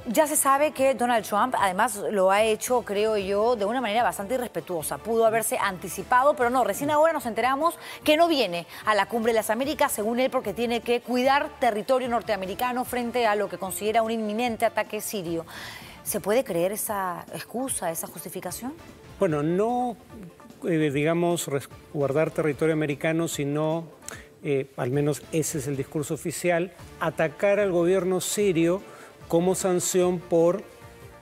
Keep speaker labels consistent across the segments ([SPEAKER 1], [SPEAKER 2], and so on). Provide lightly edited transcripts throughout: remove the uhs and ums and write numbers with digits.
[SPEAKER 1] Ya se sabe que Donald Trump, además, lo ha hecho, creo yo, de una manera bastante irrespetuosa. Pudo haberse anticipado, pero no. Recién ahora nos enteramos que no viene a la Cumbre de las Américas, según él, porque tiene que cuidar territorio norteamericano frente a lo que considera un inminente ataque sirio. ¿Se puede creer esa excusa, esa justificación?
[SPEAKER 2] Bueno, no, digamos, resguardar territorio americano, sino, al menos ese es el discurso oficial, atacar al gobierno sirio como sanción por,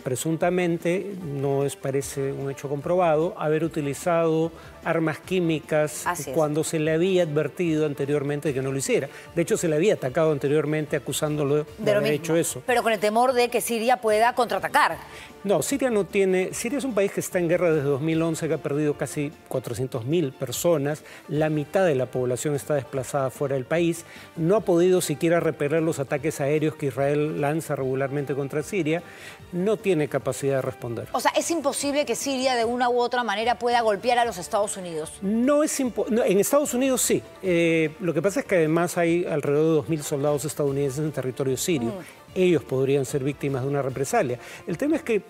[SPEAKER 2] presuntamente, no parece un hecho comprobado, haber utilizado armas químicas cuando se le había advertido anteriormente de que no lo hiciera. De hecho, se le había atacado anteriormente acusándolo de haber hecho eso.
[SPEAKER 1] Pero con el temor de que Siria pueda contraatacar.
[SPEAKER 2] No, Siria no tiene... Siria es un país que está en guerra desde 2011, que ha perdido casi 400.000 personas. La mitad de la población está desplazada fuera del país. No ha podido siquiera repeler los ataques aéreos que Israel lanza regularmente contra Siria. No tiene capacidad de responder.
[SPEAKER 1] O sea, ¿es imposible que Siria de una u otra manera pueda golpear a los Estados Unidos?
[SPEAKER 2] No es imposible. En Estados Unidos sí. Lo que pasa es que además hay alrededor de 2.000 soldados estadounidenses en territorio sirio. Ellos podrían ser víctimas de una represalia. El tema es que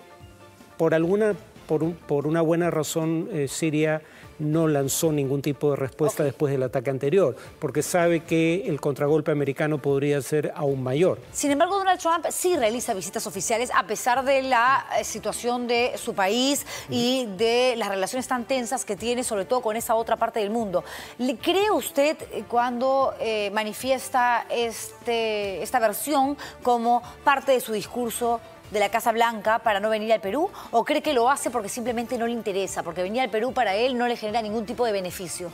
[SPEAKER 2] por una buena razón Siria no lanzó ningún tipo de respuesta después del ataque anterior, porque sabe que el contragolpe americano podría ser aún mayor.
[SPEAKER 1] Sin embargo, Donald Trump sí realiza visitas oficiales a pesar de la situación de su país y de las relaciones tan tensas que tiene, sobre todo con esa otra parte del mundo. ¿Le cree usted cuando manifiesta esta versión como parte de su discurso de la Casa Blanca para no venir al Perú? ¿O cree que lo hace porque simplemente no le interesa? Porque venir al Perú para él no le genera ningún tipo de beneficio.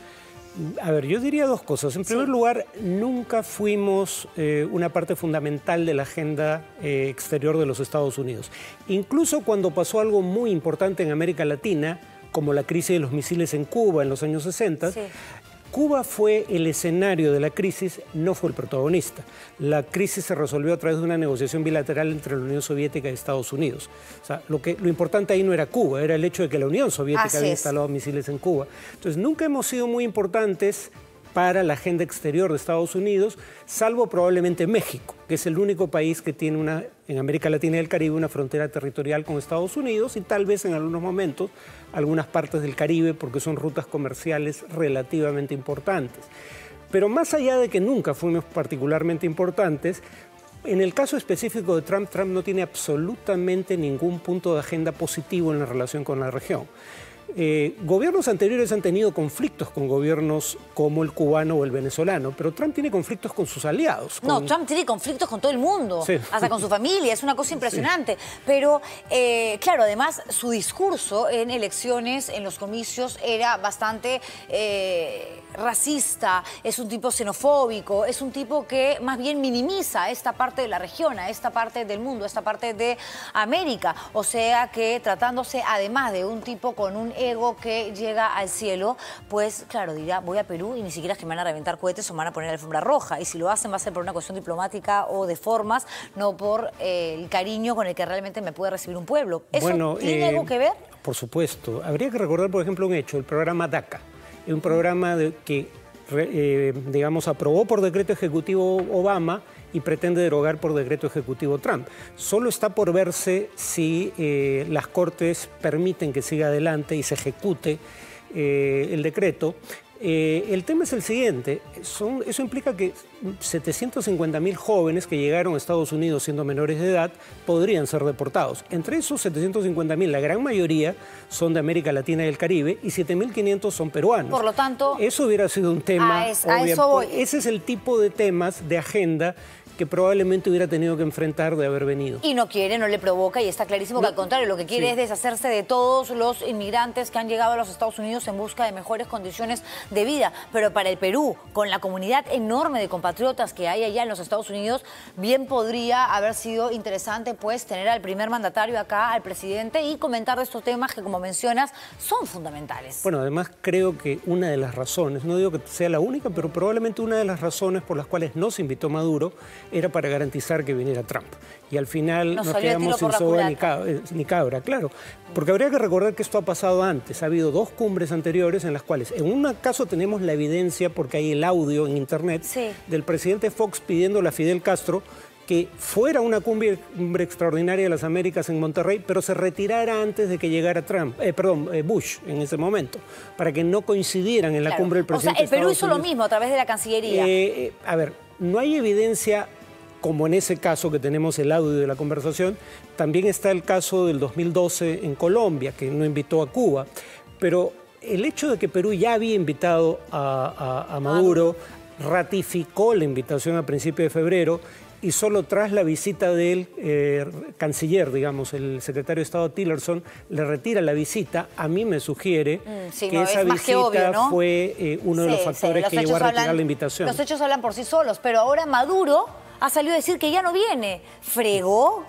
[SPEAKER 2] A ver, yo diría dos cosas. En primer lugar, nunca fuimos una parte fundamental de la agenda exterior de los Estados Unidos. Incluso cuando pasó algo muy importante en América Latina, como la crisis de los misiles en Cuba en los años 60, Cuba fue el escenario de la crisis, no fue el protagonista. La crisis se resolvió a través de una negociación bilateral entre la Unión Soviética y Estados Unidos. O sea, lo importante ahí no era Cuba, era el hecho de que la Unión Soviética había instalado misiles en Cuba. Entonces, nunca hemos sido muy importantes para la agenda exterior de Estados Unidos, salvo probablemente México, que es el único país que tiene en América Latina y el Caribe una frontera territorial con Estados Unidos y tal vez en algunos momentos algunas partes del Caribe porque son rutas comerciales relativamente importantes. Pero más allá de que nunca fuimos particularmente importantes, en el caso específico de Trump, Trump no tiene absolutamente ningún punto de agenda positivo en la relación con la región. Gobiernos anteriores han tenido conflictos con gobiernos como el cubano o el venezolano, pero Trump tiene conflictos con sus aliados.
[SPEAKER 1] No, Trump tiene conflictos con todo el mundo, hasta con su familia, es una cosa impresionante. Pero, claro, además su discurso en elecciones, en los comicios, era bastante racista, es un tipo xenofóbico, es un tipo que más bien minimiza a esta parte de la región, a esta parte del mundo, a esta parte de América. O sea que tratándose además de un tipo con un ego que llega al cielo, pues claro, dirá, voy a Perú y ni siquiera es que me van a reventar cohetes o me van a poner alfombra roja. Y si lo hacen va a ser por una cuestión diplomática o de formas, no por el cariño con el que realmente me puede recibir un pueblo. ¿Eso tiene algo que ver?
[SPEAKER 2] Por supuesto. Habría que recordar, por ejemplo, un hecho, el programa DACA. Es un programa que, digamos, aprobó por decreto ejecutivo Obama y pretende derogar por decreto ejecutivo Trump. Solo está por verse si las Cortes permiten que siga adelante y se ejecute el decreto. El tema es el siguiente, eso implica que 750.000 jóvenes que llegaron a Estados Unidos siendo menores de edad podrían ser deportados. Entre esos 750.000, la gran mayoría son de América Latina y el Caribe y 7.500 son peruanos.
[SPEAKER 1] Por lo tanto,
[SPEAKER 2] eso hubiera sido un tema... Ese es el tipo de temas de agenda que probablemente hubiera tenido que enfrentar de haber venido.
[SPEAKER 1] Y no quiere, no le provoca, y está clarísimo que al contrario, lo que quiere es deshacerse de todos los inmigrantes que han llegado a los Estados Unidos en busca de mejores condiciones de vida. Pero para el Perú, con la comunidad enorme de compatriotas que hay allá en los Estados Unidos, bien podría haber sido interesante pues tener al primer mandatario acá, al presidente, y comentar de estos temas que, como mencionas, son fundamentales.
[SPEAKER 2] Bueno, además creo que una de las razones, no digo que sea la única, pero probablemente una de las razones por las cuales no se invitó Maduro era para garantizar que viniera Trump. Y al final nos quedamos sin soga ni cabra, claro. Porque habría que recordar que esto ha pasado antes. Ha habido 2 cumbres anteriores en las cuales, en un caso tenemos la evidencia, porque hay el audio en internet, del presidente Fox pidiéndole a Fidel Castro que fuera una cumbre extraordinaria de las Américas en Monterrey, pero se retirara antes de que llegara Bush en ese momento, para que no coincidieran en la cumbre del presidente.
[SPEAKER 1] O sea, el Perú hizo lo mismo a través de la Cancillería.
[SPEAKER 2] A ver, no hay evidencia, como en ese caso que tenemos el audio de la conversación. También está el caso del 2012 en Colombia, que no invitó a Cuba, pero el hecho de que Perú ya había invitado a Maduro, ratificó la invitación a principios de febrero, y solo tras la visita del canciller, digamos, el secretario de Estado Tillerson, le retira la visita. A mí me sugiere que esa visita obvio, ¿no? fue uno de los factores que llevó a retirar la invitación.
[SPEAKER 1] Los hechos hablan por sí solos, pero ahora Maduro ha salido a decir que ya no viene. Fregó,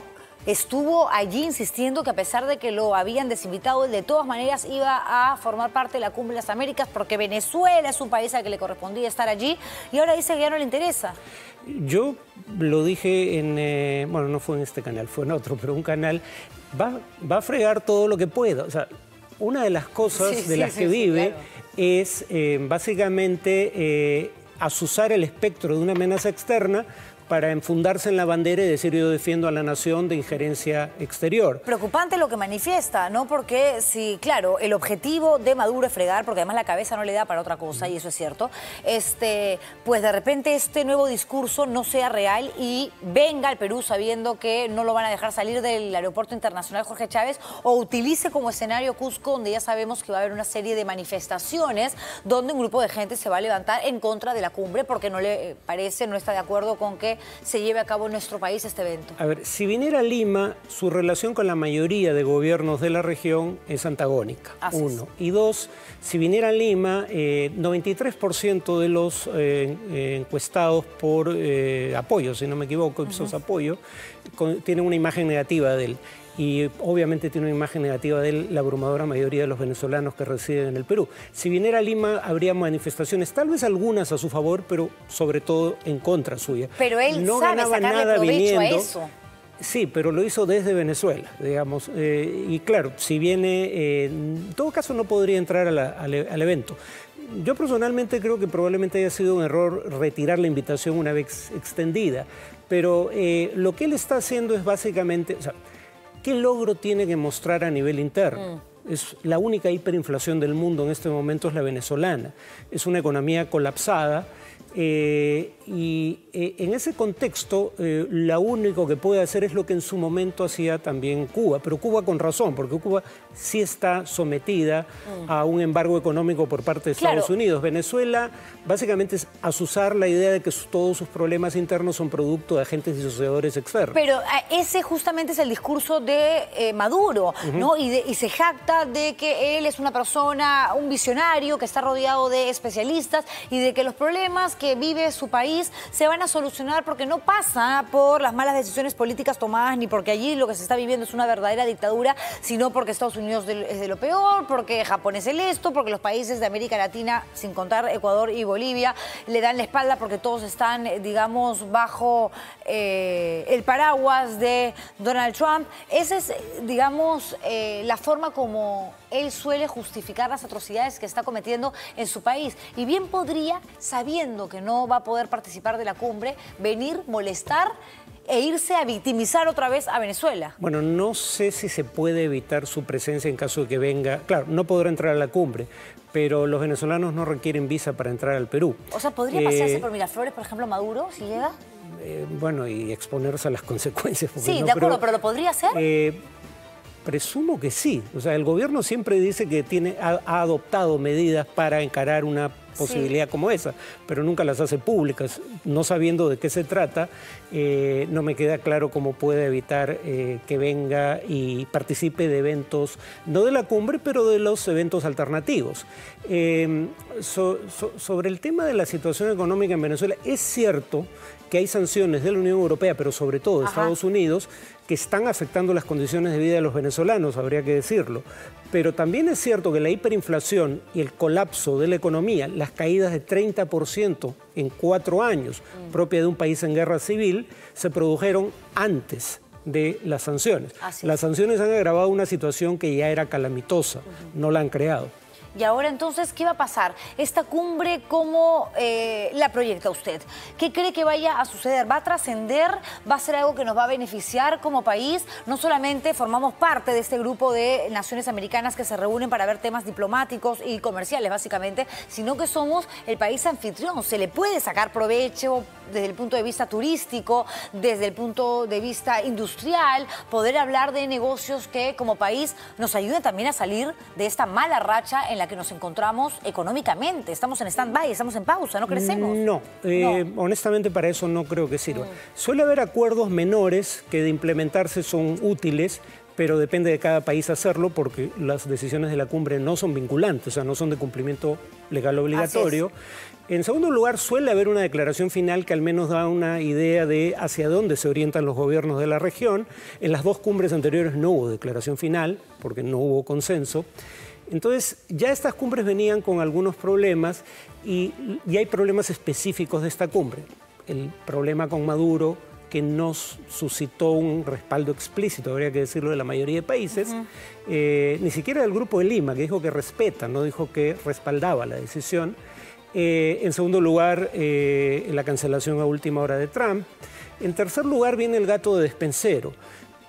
[SPEAKER 1] estuvo allí insistiendo que a pesar de que lo habían desinvitado, él de todas maneras iba a formar parte de la Cumbre de las Américas porque Venezuela es un país al que le correspondía estar allí, y ahora dice que ya no le interesa.
[SPEAKER 2] Yo lo dije en, bueno, no fue en este canal, fue en otro, pero un canal, va a fregar todo lo que pueda. O sea, una de las cosas de las que vive es básicamente azuzar el espectro de una amenaza externa para enfundarse en la bandera y decir yo defiendo a la nación de injerencia exterior.
[SPEAKER 1] Preocupante lo que manifiesta, ¿no? Porque sí, claro, el objetivo de Maduro es fregar, porque además la cabeza no le da para otra cosa, y eso es cierto, pues de repente este nuevo discurso no sea real y venga al Perú sabiendo que no lo van a dejar salir del aeropuerto internacional Jorge Chávez, o utilice como escenario Cusco, donde ya sabemos que va a haber una serie de manifestaciones donde un grupo de gente se va a levantar en contra de la cumbre porque no le parece, no está de acuerdo con que se lleve a cabo en nuestro país este evento. A
[SPEAKER 2] ver, si viniera a Lima, su relación con la mayoría de gobiernos de la región es antagónica, uno. Y dos, si viniera a Lima, 93% de los encuestados por apoyo, si no me equivoco, Ipsos Apoyo, tienen una imagen negativa de él. Y obviamente tiene una imagen negativa de él la abrumadora mayoría de los venezolanos que residen en el Perú. Si viniera a Lima, habría manifestaciones, tal vez algunas a su favor, pero sobre todo en contra suya.
[SPEAKER 1] Pero él no sabe sacarle provecho a eso.
[SPEAKER 2] Sí, pero lo hizo desde Venezuela, digamos. Y claro, si viene, en todo caso no podría entrar al evento. Yo personalmente creo que probablemente haya sido un error retirar la invitación una vez extendida, pero lo que él está haciendo es básicamente... O sea, ¿qué logro tiene que mostrar a nivel interno? Es la única hiperinflación del mundo en este momento es la venezolana. Es una economía colapsada y en ese contexto lo único que puede hacer es lo que en su momento hacía también Cuba, pero Cuba con razón, porque Cuba sí está sometida a un embargo económico por parte de Estados Unidos. Venezuela básicamente es azuzar la idea de que todos sus problemas internos son producto de agentes disociadores externos.
[SPEAKER 1] Pero ese justamente es el discurso de Maduro, ¿no? Y se jacta de que él es una persona, un visionario que está rodeado de especialistas y de que los problemas que vive su país se van a solucionar porque no pasa por las malas decisiones políticas tomadas ni porque allí lo que se está viviendo es una verdadera dictadura, sino porque Estados Unidos es de lo peor, porque Japón es el esto, porque los países de América Latina, sin contar Ecuador y Bolivia, le dan la espalda porque todos están, digamos, bajo el paraguas de Donald Trump. Esa es, digamos, la forma como él suele justificar las atrocidades que está cometiendo en su país. Y bien podría, sabiendo que no va a poder participar de la cumbre, venir, molestar e irse a victimizar otra vez a Venezuela.
[SPEAKER 2] Bueno, no sé si se puede evitar su presencia en caso de que venga. Claro, no podrá entrar a la cumbre, pero los venezolanos no requieren visa para entrar al Perú.
[SPEAKER 1] O sea, ¿podría pasearse por Miraflores, por ejemplo, Maduro, si llega?
[SPEAKER 2] Bueno, y exponerse a las consecuencias.
[SPEAKER 1] Sí, no, de acuerdo, pero ¿lo podría hacer?
[SPEAKER 2] Presumo que sí. O sea, el gobierno siempre dice que ha adoptado medidas para encarar una posibilidad como esa, pero nunca las hace públicas. No sabiendo de qué se trata, no me queda claro cómo puede evitar que venga y participe de eventos, no de la cumbre, pero de los eventos alternativos. Sobre el tema de la situación económica en Venezuela, es cierto que hay sanciones de la Unión Europea, pero sobre todo de Estados Unidos, que están afectando las condiciones de vida de los venezolanos, habría que decirlo. Pero también es cierto que la hiperinflación y el colapso de la economía, las caídas de 30% en 4 años, propia de un país en guerra civil, se produjeron antes de las sanciones. Las sanciones han agravado una situación que ya era calamitosa, no la han creado.
[SPEAKER 1] Y ahora entonces, ¿qué va a pasar? Esta cumbre, ¿cómo la proyecta usted? ¿Qué cree que vaya a suceder? ¿Va a trascender? ¿Va a ser algo que nos va a beneficiar como país? No solamente formamos parte de este grupo de naciones americanas que se reúnen para ver temas diplomáticos y comerciales, básicamente, sino que somos el país anfitrión. Se le puede sacar provecho desde el punto de vista turístico, desde el punto de vista industrial, poder hablar de negocios que como país nos ayuden también a salir de esta mala racha en la que nos encontramos económicamente. Estamos en stand-by, estamos en pausa, ¿no crecemos?
[SPEAKER 2] No, honestamente para eso no creo que sirva. Suele haber acuerdos menores que de implementarse son útiles, pero depende de cada país hacerlo porque las decisiones de la cumbre no son vinculantes, o sea, no son de cumplimiento legal obligatorio. En segundo lugar, suele haber una declaración final que al menos da una idea de hacia dónde se orientan los gobiernos de la región. En las dos cumbres anteriores no hubo declaración final porque no hubo consenso. Entonces, ya estas cumbres venían con algunos problemas y hay problemas específicos de esta cumbre. El problema con Maduro, que no suscitó un respaldo explícito, habría que decirlo, de la mayoría de países, ni siquiera del Grupo de Lima, que dijo que respeta, no dijo que respaldaba la decisión. En segundo lugar, la cancelación a última hora de Trump. En tercer lugar, viene el gato de despensero.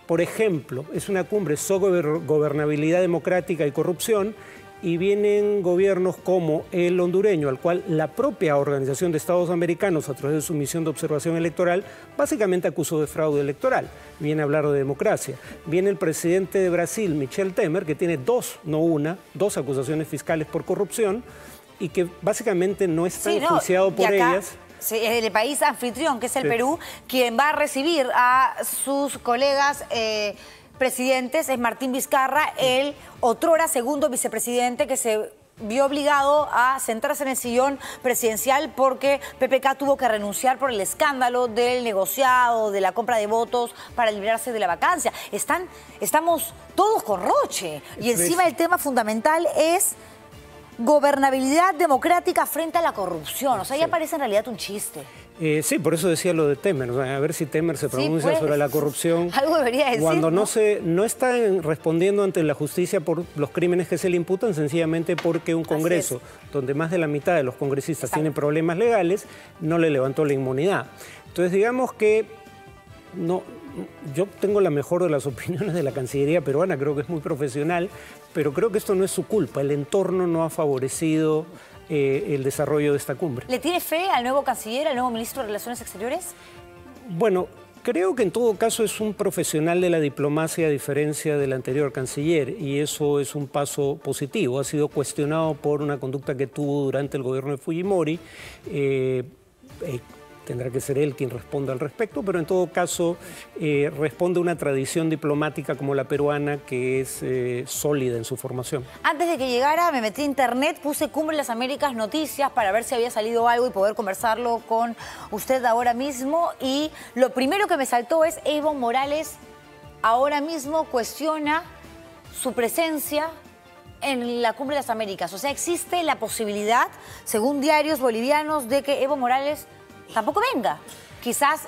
[SPEAKER 2] Por ejemplo, es una cumbre sobre gobernabilidad democrática y corrupción y vienen gobiernos como el hondureño, al cual la propia Organización de Estados Americanos, a través de su misión de observación electoral, básicamente acusó de fraude electoral. Viene a hablar de democracia. Viene el presidente de Brasil, Michel Temer, que tiene dos acusaciones fiscales por corrupción y que básicamente no está enjuiciado por ellas.
[SPEAKER 1] Sí, es el país anfitrión, que es el Perú, quien va a recibir a sus colegas presidentes, es Martín Vizcarra, el otrora segundo vicepresidente que se vio obligado a sentarse en el sillón presidencial porque PPK tuvo que renunciar por el escándalo del negociado, de la compra de votos para librarse de la vacancia. Estamos todos con roche. Y encima el tema fundamental es gobernabilidad democrática frente a la corrupción. O sea, ya parece en realidad un chiste.
[SPEAKER 2] Sí, por eso decía lo de Temer. O sea, a ver si Temer se pronuncia sobre la corrupción.
[SPEAKER 1] Algo debería decir.
[SPEAKER 2] Cuando no está respondiendo ante la justicia por los crímenes que se le imputan, sencillamente porque un Congreso, donde más de la mitad de los congresistas tienen problemas legales, no le levantó la inmunidad. Entonces, digamos que yo tengo la mejor de las opiniones de la Cancillería peruana, creo que es muy profesional, pero creo que esto no es su culpa. El entorno no ha favorecido el desarrollo de esta cumbre.
[SPEAKER 1] ¿Le tiene fe al nuevo canciller, al nuevo ministro de Relaciones Exteriores?
[SPEAKER 2] Bueno, creo que en todo caso es un profesional de la diplomacia a diferencia del anterior canciller y eso es un paso positivo. Ha sido cuestionado por una conducta que tuvo durante el gobierno de Fujimori. Tendrá que ser él quien responda al respecto, pero en todo caso responde a una tradición diplomática como la peruana que es sólida en su formación.
[SPEAKER 1] Antes de que llegara me metí a internet, puse Cumbre de las Américas Noticias para ver si había salido algo y poder conversarlo con usted ahora mismo y lo primero que me saltó es Evo Morales ahora mismo cuestiona su presencia en la Cumbre de las Américas. O sea, existe la posibilidad, según diarios bolivianos, de que Evo Morales tampoco venga. Quizás,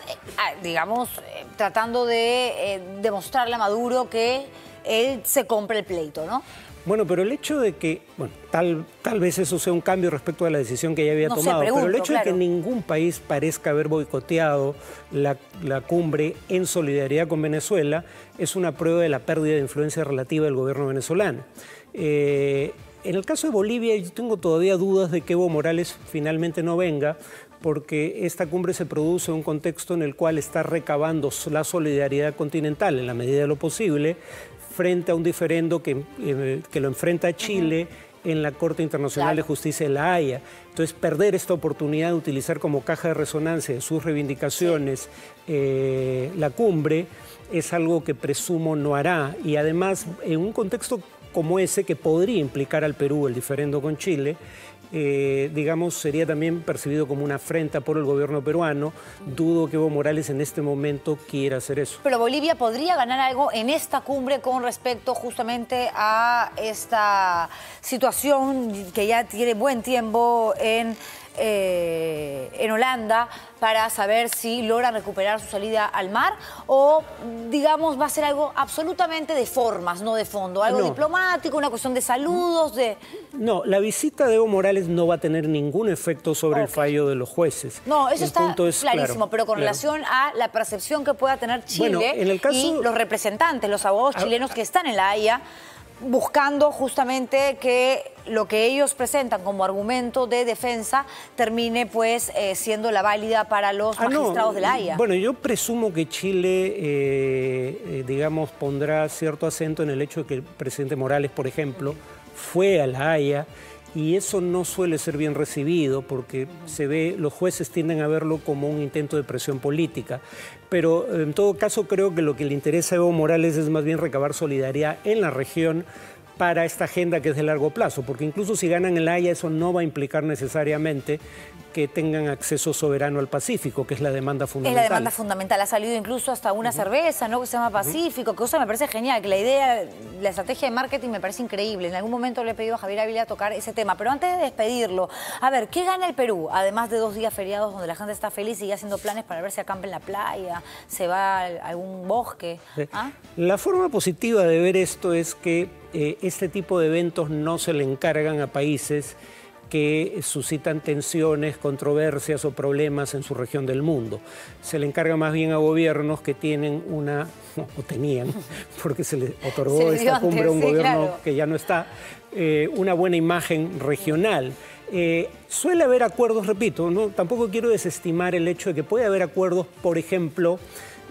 [SPEAKER 1] digamos, tratando de demostrarle a Maduro que él se compre el pleito, ¿no?
[SPEAKER 2] Bueno, pero el hecho de que, bueno, tal vez eso sea un cambio respecto a la decisión que ya había tomado, pero el hecho de que ningún país parezca haber boicoteado la cumbre en solidaridad con Venezuela es una prueba de la pérdida de influencia relativa del gobierno venezolano. En el caso de Bolivia, yo tengo todavía dudas de que Evo Morales finalmente no venga, porque esta cumbre se produce en un contexto en el cual está recabando la solidaridad continental en la medida de lo posible frente a un diferendo que lo enfrenta a Chile en la Corte Internacional de Justicia de La Haya. Entonces, perder esta oportunidad de utilizar como caja de resonancia de sus reivindicaciones la cumbre es algo que presumo no hará. Y además, en un contexto como ese, que podría implicar al Perú el diferendo con Chile, digamos, sería también percibido como una afrenta por el gobierno peruano. Dudo que Evo Morales en este momento quiera hacer eso.
[SPEAKER 1] Pero Bolivia podría ganar algo en esta cumbre con respecto justamente a esta situación que ya tiene buen tiempo en en Holanda para saber si logran recuperar su salida al mar o, digamos, va a ser algo absolutamente de formas, no de fondo, algo diplomático, una cuestión de saludos, de...
[SPEAKER 2] No, la visita de Evo Morales no va a tener ningún efecto sobre el fallo de los jueces.
[SPEAKER 1] No, eso está clarísimo,
[SPEAKER 2] claro,
[SPEAKER 1] pero con relación a la percepción que pueda tener Chile y los representantes, los abogados chilenos que están en La Haya, buscando justamente que lo que ellos presentan como argumento de defensa termine pues siendo la válida para los magistrados de La Haya.
[SPEAKER 2] Bueno, yo presumo que Chile, digamos, pondrá cierto acento en el hecho de que el presidente Morales, por ejemplo, fue a La Haya, y eso no suele ser bien recibido porque los jueces tienden a verlo como un intento de presión política. Pero en todo caso creo que lo que le interesa a Evo Morales es más bien recabar solidaridad en la región para esta agenda que es de largo plazo, porque incluso si ganan en La Haya eso no va a implicar necesariamente que tengan acceso soberano al Pacífico, que es la demanda fundamental.
[SPEAKER 1] Es la demanda fundamental, ha salido incluso hasta una cerveza, ¿no?, que se llama Pacífico, que cosa me parece genial, que la idea, la estrategia de marketing me parece increíble. En algún momento le he pedido a Javier Ávila tocar ese tema, pero antes de despedirlo, a ver, ¿qué gana el Perú? Además de 2 días feriados donde la gente está feliz y ya haciendo planes para ver si acampa en la playa, se va a algún bosque. ¿Ah?
[SPEAKER 2] La forma positiva de ver esto es que este tipo de eventos no se le encargan a países que suscitan tensiones, controversias o problemas en su región del mundo. Se le encarga más bien a gobiernos que tienen o tenían, porque se les otorgó esta cumbre a un gobierno que ya no está, una buena imagen regional. Suele haber acuerdos, repito, tampoco quiero desestimar el hecho de que puede haber acuerdos, por ejemplo,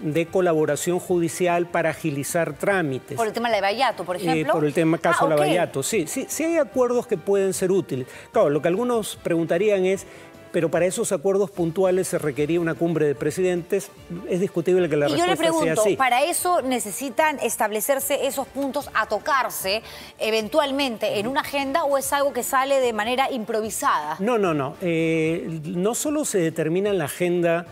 [SPEAKER 2] de colaboración judicial para agilizar trámites.
[SPEAKER 1] ¿Por el tema de Lavallato, por ejemplo?
[SPEAKER 2] Por el caso Lavallato, sí hay acuerdos que pueden ser útiles. Claro, lo que algunos preguntarían es, pero para esos acuerdos puntuales se requería una cumbre de presidentes. Es discutible que la respuesta sea así.
[SPEAKER 1] Y yo le pregunto, ¿para eso necesitan establecerse esos puntos a tocarse eventualmente en una agenda o es algo que sale de manera improvisada?
[SPEAKER 2] No. No solo se determina en la agenda,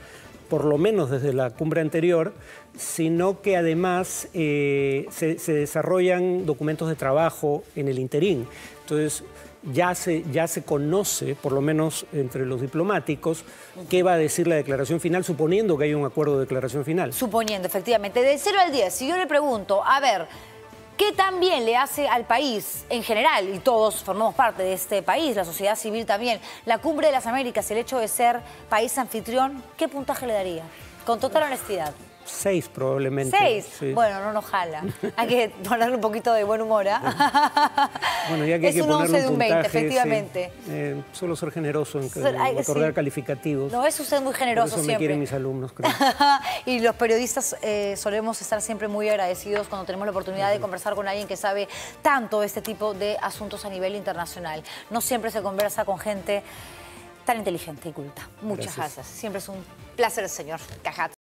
[SPEAKER 2] por lo menos desde la cumbre anterior, sino que además se desarrollan documentos de trabajo en el interín. Entonces, ya se conoce, por lo menos entre los diplomáticos, qué va a decir la declaración final, suponiendo que hay un acuerdo de declaración final.
[SPEAKER 1] Suponiendo, efectivamente. De 0 al 10, si yo le pregunto, a ver, ¿qué tan bien le hace al país en general? Y todos formamos parte de este país, la sociedad civil también. La Cumbre de las Américas, el hecho de ser país anfitrión, ¿qué puntaje le daría? Con total honestidad.
[SPEAKER 2] 6 probablemente.
[SPEAKER 1] 6.
[SPEAKER 2] Sí.
[SPEAKER 1] Bueno, no nos jala. Hay que ponerle un poquito de buen humor, ¿ah?
[SPEAKER 2] Bueno, ya que hay que
[SPEAKER 1] un 11
[SPEAKER 2] ponerle
[SPEAKER 1] de un 20, efectivamente.
[SPEAKER 2] Sí. Suelo ser generoso en otorgar calificativos.
[SPEAKER 1] No, es usted muy generoso
[SPEAKER 2] Por eso
[SPEAKER 1] siempre.
[SPEAKER 2] me quieren mis alumnos, creo.
[SPEAKER 1] Y los periodistas solemos estar siempre muy agradecidos cuando tenemos la oportunidad de conversar con alguien que sabe tanto de este tipo de asuntos a nivel internacional. No siempre se conversa con gente tan inteligente y culta. Muchas gracias. Siempre es un placer, señor Cajat.